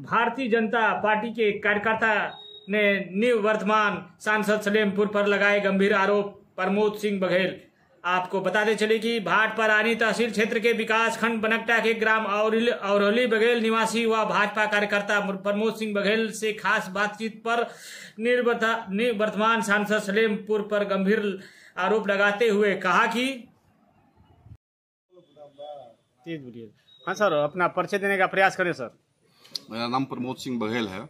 Bharatiya Janata party के कार्यकर्ता ने निवर्तमान सांसद सलेमपुर पर लगाए गंभीर आरोप। प्रमोद सिंह बघेल। आपको बताते चले कि भाटपरानी तहसील क्षेत्र के विकास खंड बनकटा के ग्राम औरौली बघेल निवासी व भाजपा कार्यकर्ता प्रमोद सिंह बघेल से खास बातचीत पर निवर्तमान सांसद सलेमपुर पर गंभीर आरोप लगाते हुए कहा कि हाँ सर, अपना परिचय देने का प्रयास करें सर। मेरा नाम प्रमोद सिंह बघेल है।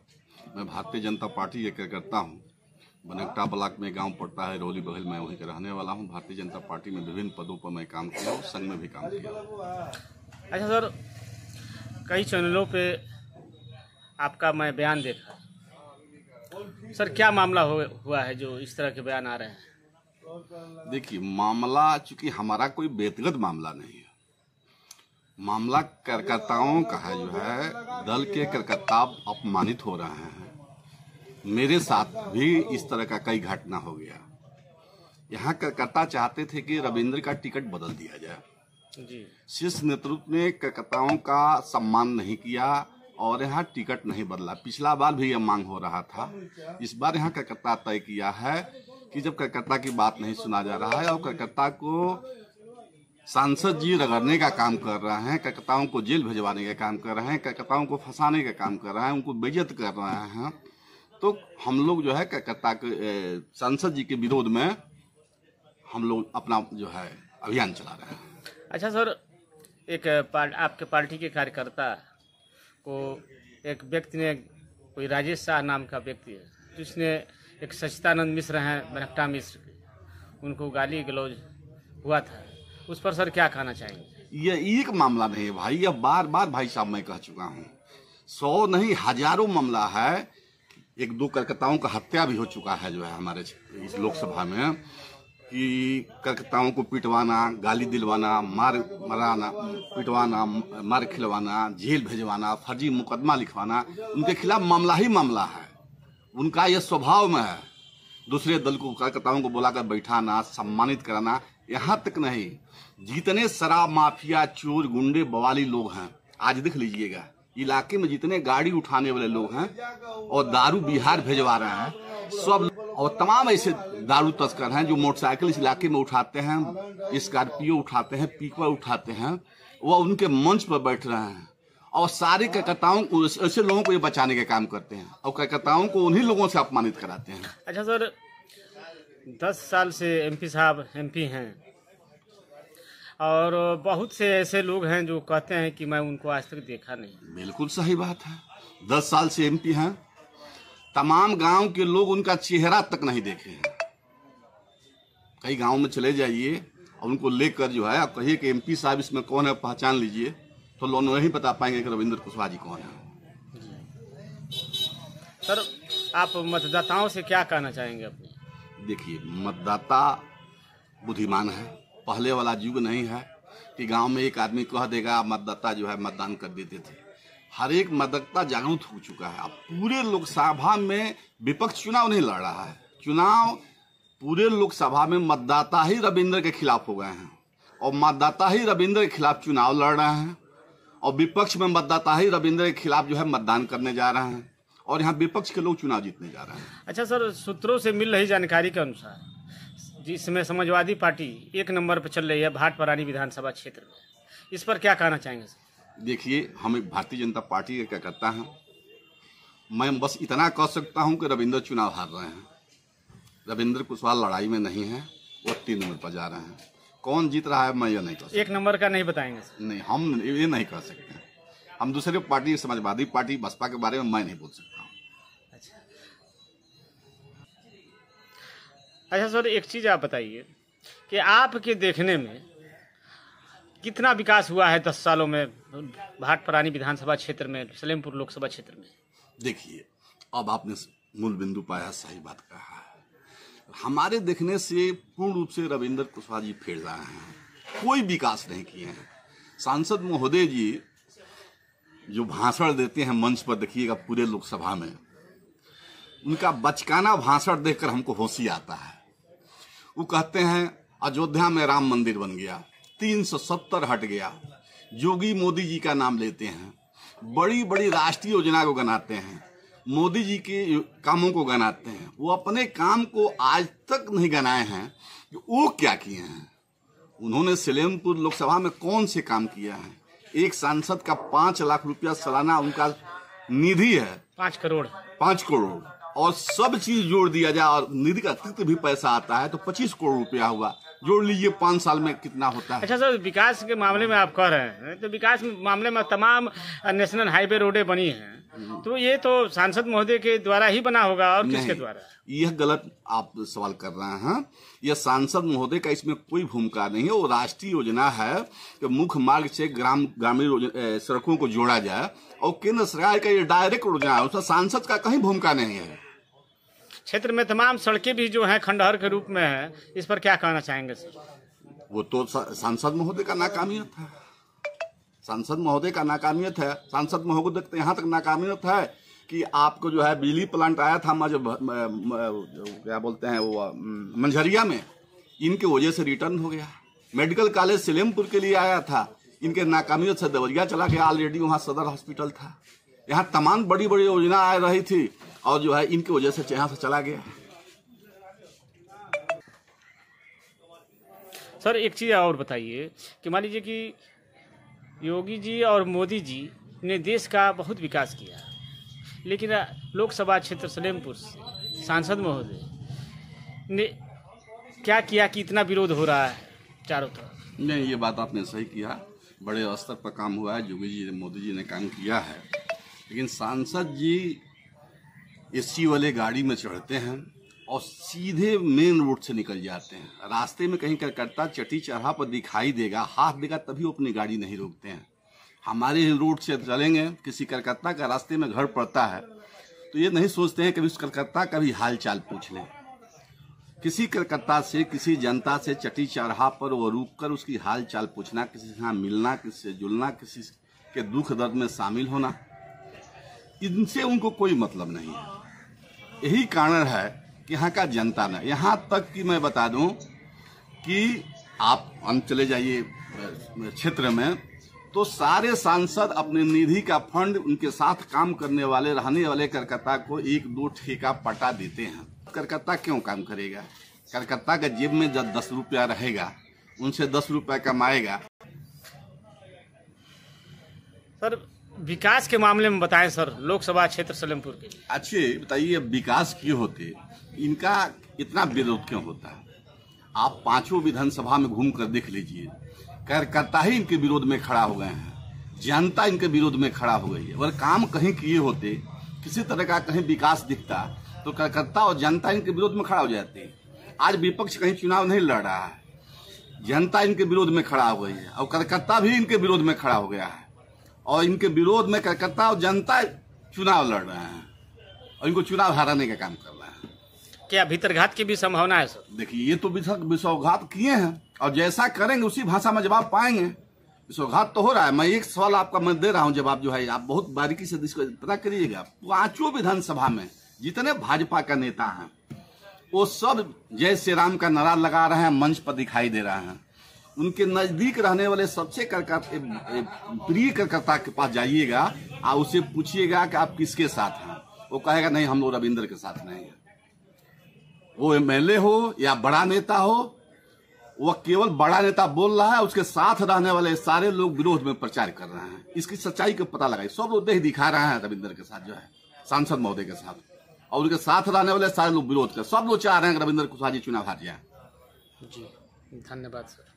मैं भारतीय जनता पार्टी के कार्यकर्ता हूँ। बनकटा ब्लॉक में गांव पड़ता है रौली बघेल, मैं वहीं का रहने वाला हूँ। भारतीय जनता पार्टी में विभिन्न पदों पर मैं काम किया और संघ में भी काम किया। अच्छा सर, कई चैनलों पे आपका मैं बयान देखा सर, क्या मामला हुआ है जो इस तरह के बयान आ रहे हैं? देखिए, मामला चूंकि हमारा कोई व्यक्तिगत मामला नहीं है, मामला कार्यकर्ताओं का है। जो है दल के कार्यकर्ता अपमानित हो रहे हैं। मेरे साथ भी इस तरह का कई घटना हो गया। यहाँ कार्यकर्ता चाहते थे कि रविंद्र का टिकट बदल दिया जाए जी। शीर्ष नेतृत्व ने कार्यकर्ताओं का सम्मान नहीं किया और यहाँ टिकट नहीं बदला। पिछला बार भी यह मांग हो रहा था। इस बार यहाँ कार्यकर्ता तय किया है कि जब कार्यकर्ता की बात नहीं सुना जा रहा है और कार्यकर्ता को सांसद जी रगड़ने का काम कर रहे हैं, कार्यकर्ताओं को जेल भिजवाने का काम कर रहे हैं, कार्यकर्ताओं को फंसाने का काम कर रहे हैं, उनको बेइज्जत कर रहे हैं, तो हम लोग जो है कार्यकर्ता के सांसद जी के विरोध में हम लोग अपना जो है अभियान चला रहे हैं। अच्छा सर, एक आपके पार्टी के कार्यकर्ता को एक व्यक्ति ने, कोई राजेश शाह नाम का व्यक्ति है, जिसने एक सचिदानंद मिश्र हैं बनकटा मिश्र, उनको गाली गलौज हुआ था, उस पर सर क्या कहना चाहेंगे? ये एक मामला नहीं है भाई, यह बार बार भाई साहब मैं कह चुका हूँ। 100 नहीं हजारों मामला है। एक दो कार्यकर्ताओं का हत्या भी हो चुका है जो है हमारे इस लोकसभा में, कि कार्यकर्ताओं को पिटवाना, गाली दिलवाना, मारना, पिटवाना, मार खिलवाना, जेल भेजवाना, फर्जी मुकदमा लिखवाना, उनके खिलाफ मामला ही मामला है। उनका यह स्वभाव में है। दूसरे दल को कार्यकर्ताओं को बुलाकर बैठाना, सम्मानित कराना। यहाँ तक नहीं, जितने शराब माफिया, चोर, गुंडे, बवाली लोग हैं, आज देख लीजिएगा इलाके में जितने गाड़ी उठाने वाले लोग हैं और दारू बिहार भेजवा रहे हैं सब, और तमाम ऐसे दारू तस्कर हैं जो मोटरसाइकिल इस इलाके में उठाते हैं, स्कॉर्पियो उठाते हैं, पिकअप उठाते हैं, वह उनके मंच पर बैठ रहे हैं और सारे कार्यकर्ताओं को, ऐसे लोगों को ये बचाने का काम करते हैं और कार्यकर्ताओं को उन्हीं लोगों से अपमानित कराते हैं। अच्छा सर, 10 साल से एमपी साहब एमपी हैं और बहुत से ऐसे लोग हैं जो कहते हैं कि मैं उनको आज तक देखा नहीं। बिल्कुल सही बात है। 10 साल से एमपी हैं, तमाम गांव के लोग उनका चेहरा तक नहीं देखे हैं। कई गांव में चले जाइए और उनको लेकर जो है आप कहिए कि एमपी साहब इसमें कौन है, पहचान लीजिए, तो लोग नहीं बता पाएंगे कि रविंद्र कुशवाहा जी कौन है। सर, आप मतदाताओं से क्या कहना चाहेंगे अपने? देखिए, मतदाता बुद्धिमान है। पहले वाला युग नहीं है कि गांव में एक आदमी कह देगा, मतदाता जो है मतदान कर देते थे। हर एक मतदाता जागरूक हो चुका है। अब पूरे लोकसभा में विपक्ष चुनाव नहीं लड़ रहा है। चुनाव पूरे लोकसभा में मतदाता ही रविंद्र के खिलाफ हो गए हैं और मतदाता ही रविंद्र के खिलाफ चुनाव लड़ रहे हैं और विपक्ष में मतदाता ही रविंद्र के खिलाफ जो है मतदान करने जा रहे हैं और यहाँ विपक्ष के लोग चुनाव जीतने जा रहे हैं। अच्छा सर, सूत्रों से मिल रही जानकारी के अनुसार जिसमें समाजवादी पार्टी 1 नंबर पर चल रही है भाटपरानी विधानसभा क्षेत्र में, इस पर क्या कहना चाहेंगे सर? देखिए, हम एक भारतीय जनता पार्टी के कार्यकर्ता हैं। मैं बस इतना कह सकता हूं कि रविंद्र चुनाव हार रहे हैं। रविंद्र कुशवाहा लड़ाई में नहीं है, वो 3 नंबर पर जा रहे हैं। कौन जीत रहा है मैं ये नहीं कह सकता। 1 नंबर का नहीं बताएंगे सर? नहीं, हम ये नहीं कह सकते। हम दूसरे पार्टी, समाजवादी पार्टी, बसपा के बारे में मैं नहीं बोल सकता हूँ। अच्छा सर, एक चीज़ आप बताइए कि आपके देखने में कितना विकास हुआ है 10 सालों में भाटपरानी विधानसभा क्षेत्र में, सलेमपुर लोकसभा क्षेत्र में? देखिए, अब आपने मूल बिंदु पाया, सही बात कहा है। हमारे देखने से पूर्ण रूप से रविंद्र कुशवाहा जी फेल रहे हैं, कोई विकास नहीं किए हैं। सांसद महोदय जी जो भाषण देते हैं मंच पर, देखिएगा पूरे लोकसभा में, उनका बचकाना भाषण देखकर हमको हंसी आता है। वो कहते हैं अयोध्या में राम मंदिर बन गया, 370 हट गया, योगी मोदी जी का नाम लेते हैं, बड़ी बड़ी राष्ट्रीय योजना को गनाते हैं, मोदी जी के कामों को गनाते हैं। वो अपने काम को आज तक नहीं गनाए हैं कि वो क्या किए हैं। उन्होंने सलेमपुर लोकसभा में कौन से काम किया है। एक सांसद का 5 लाख रुपया सालाना उनका निधि है, 5 करोड़, 5 करोड़, और सब चीज जोड़ दिया जाए और निधि का अतिरिक्त भी पैसा आता है तो 25 करोड़ रुपया हुआ। जोड़ लीजिए 5 साल में कितना होता है। अच्छा सर, विकास के मामले में आप कह रहे हैं तो विकास मामले में तमाम नेशनल हाईवे रोडें बनी हैं, तो ये तो सांसद महोदय के द्वारा ही बना होगा और किसके द्वारा? यह गलत आप सवाल कर रहे हैं। यह सांसद महोदय का इसमें कोई भूमिका नहीं है। वो राष्ट्रीय योजना है कि मुख्य मार्ग से ग्रामीण सड़कों को जोड़ा जाए और केंद्र सरकार का ये डायरेक्ट योजना है, उसमें सांसद का कहीं भूमिका नहीं है। क्षेत्र में तमाम सड़कें भी जो हैं खंडहर के रूप में है, इस पर क्या कहना चाहेंगे सर? वो तो सांसद महोदय का नाकामियत है, सांसद महोदय का नाकामियत है। सांसद महोदय तो यहाँ तक नाकामियत है कि आपको जो है बिजली प्लांट आया था क्या बोलते हैं वो मंझरिया में, इनके वजह से रिटर्न हो गया। मेडिकल कॉलेज सलेमपुर के लिए आया था, इनके नाकामियत से देवरिया चला गया। ऑलरेडी वहाँ सदर हॉस्पिटल था। यहाँ तमाम बड़ी बड़ी योजना आ रही थी और जो है इनकी वजह से यहाँ से चला गया। सर एक चीज़ और बताइए कि मान लीजिए कि योगी जी और मोदी जी ने देश का बहुत विकास किया, लेकिन लोकसभा क्षेत्र सलेमपुर से सांसद महोदय ने क्या किया कि इतना विरोध हो रहा है चारों तरफ? नहीं, ये बात आपने सही किया, बड़े स्तर पर काम हुआ है, योगी जी मोदी जी ने काम किया है। लेकिन सांसद जी एसी वाले गाड़ी में चढ़ते हैं और सीधे मेन रोड से निकल जाते हैं। रास्ते में कहीं करकट्टा चटी चढ़ा पर दिखाई देगा, हाथ देगा, तभी वो अपनी गाड़ी नहीं रोकते हैं। हमारे रोड से चलेंगे, किसी कलकत्ता का रास्ते में घर पड़ता है तो ये नहीं सोचते हैं कभी उस कलकत्ता का भी हाल चाल पूछ लें। किसी कलकत्ता से, किसी जनता से चटी चढ़ा पर वो रुक कर उसकी हाल चाल पूछना, किसी से मिलना, किसी से जुलना, किसी के दुख दर्द में शामिल होना, इनसे उनको कोई मतलब नहीं है। यही कारण है कि यहाँ का जनता ने, यहाँ तक कि मैं बता दूं कि आप हम चले जाइए क्षेत्र में तो सारे सांसद अपने निधि का फंड उनके साथ काम करने वाले रहने वाले कलकत्ता को 1-2 ठेका पटा देते हैं। कलकत्ता क्यों काम करेगा? कलकत्ता के जेब में जब 10 रुपया रहेगा, उनसे 10 रुपया कमाएगा। सर विकास के मामले में बताएं सर, लोकसभा क्षेत्र सलेमपुर के लिए। अच्छे बताइए, विकास क्यों होते, इनका इतना विरोध क्यों होता है? आप 5 विधानसभा में घूम कर देख लीजिए, कार्यकर्ता ही इनके विरोध में खड़ा हो गए हैं, जनता इनके विरोध में खड़ा हो गई है। अगर काम कहीं किए होते, किसी तरह का कहीं विकास दिखता तो कार्यकर्ता और जनता इनके विरोध में खड़ा हो जाते। आज विपक्ष कहीं चुनाव नहीं लड़ रहा है, जनता इनके विरोध में खड़ा हो गई है और कार्यकर्ता भी इनके विरोध में खड़ा हो गया है और इनके विरोध में कार्यकर्ता और जनता चुनाव लड़ रहे हैं और इनको चुनाव हराने का काम कर रहे हैं। क्या भीतरघात की भी संभावना है सर? देखिए, ये तो विश्वासघात किए हैं और जैसा करेंगे उसी भाषा में जवाब पाएंगे। विश्वासघात तो हो रहा है। मैं एक सवाल आपका मैं दे रहा हूं जवाब, जो है आप बहुत बारीकी से पता करिएगा। 5 विधानसभा में जितने भाजपा का नेता हैं वो सब जय श्री राम का नारा लगा रहे हैं, मंच पर दिखाई दे रहे हैं। उनके नजदीक रहने वाले सबसे प्रिय कार्यकर्ता के पास जाइएगा, आप उससे पूछिएगा कि आप किसके साथ हैं, वो कहेगा नहीं हम लोग रविंद्र के साथ नहीं है। वो एमएलए हो या बड़ा नेता हो, वो केवल बड़ा नेता बोल रहा है, उसके साथ रहने वाले सारे लोग विरोध में प्रचार कर रहे हैं। इसकी सच्चाई का पता लगाइए। सब लोग देख दिखा रहे हैं रविंद्र के साथ, जो है सांसद महोदय के साथ, और उनके साथ रहने वाले सारे लोग विरोध कर, सब लोग चाह रहे हैं कि रविंद्र कुशवाहा जी चुनाव हार जाए। जी धन्यवाद सर।